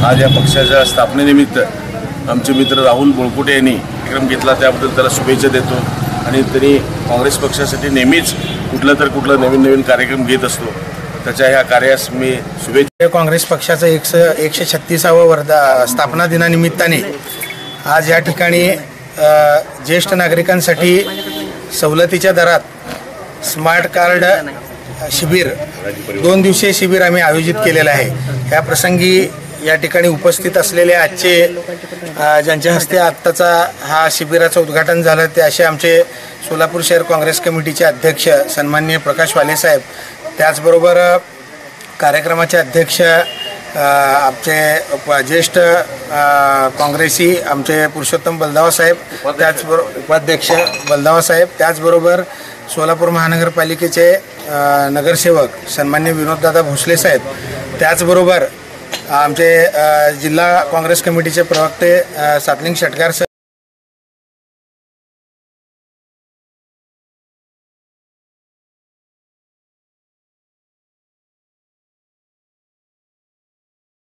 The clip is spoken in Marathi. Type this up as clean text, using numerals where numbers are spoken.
आज या पक्षाच्या स्थापनेनिमित्त आमचे मित्र राहुल बोळकुटे यांनी कार्यक्रम घेतला, त्याबद्दल त्याला शुभेच्छा देतो। आणि तरी काँग्रेस पक्षासाठी नेहमीच कुठला नवीन कार्यक्रम घेत असतो, त्याच्या ह्या कार्यास मी शुभेच्छा। काँग्रेस पक्षाचं 136वा स्थापना दिनानिमित्ताने आज या ठिकाणी ज्येष्ठ नागरिकांसाठी सवलतीच्या दरात स्मार्ट कार्ड शिबिर 2 दिवसीय शिबिर आम्ही आयोजित केलेलं आहे। या प्रसंगी या ठिकाणी उपस्थित असलेले आजचे ज्यांच्या हस्ते आत्ताचा हा शिबिराचं उद्घाटन झालं ते असे आमचे सोलापूर शहर काँग्रेस कमिटीचे अध्यक्ष सन्माननीय प्रकाश वाले साहेब, त्याचबरोबर कार्यक्रमाचे अध्यक्ष आमचे ज्येष्ठ काँग्रेसी आमचे पुरुषोत्तम बलदावा साहेब, त्याचबरोबर उपाध्यक्ष बलदावा साहेब, त्याचबरोबर सोलापूर महानगरपालिकेचे नगरसेवक सन्माननीय विनोददादा भोसले साहेब, त्याचबरोबर आमचे जिल्हा काँग्रेस कमिटीचे प्रवक्ते सातलिंग षटकार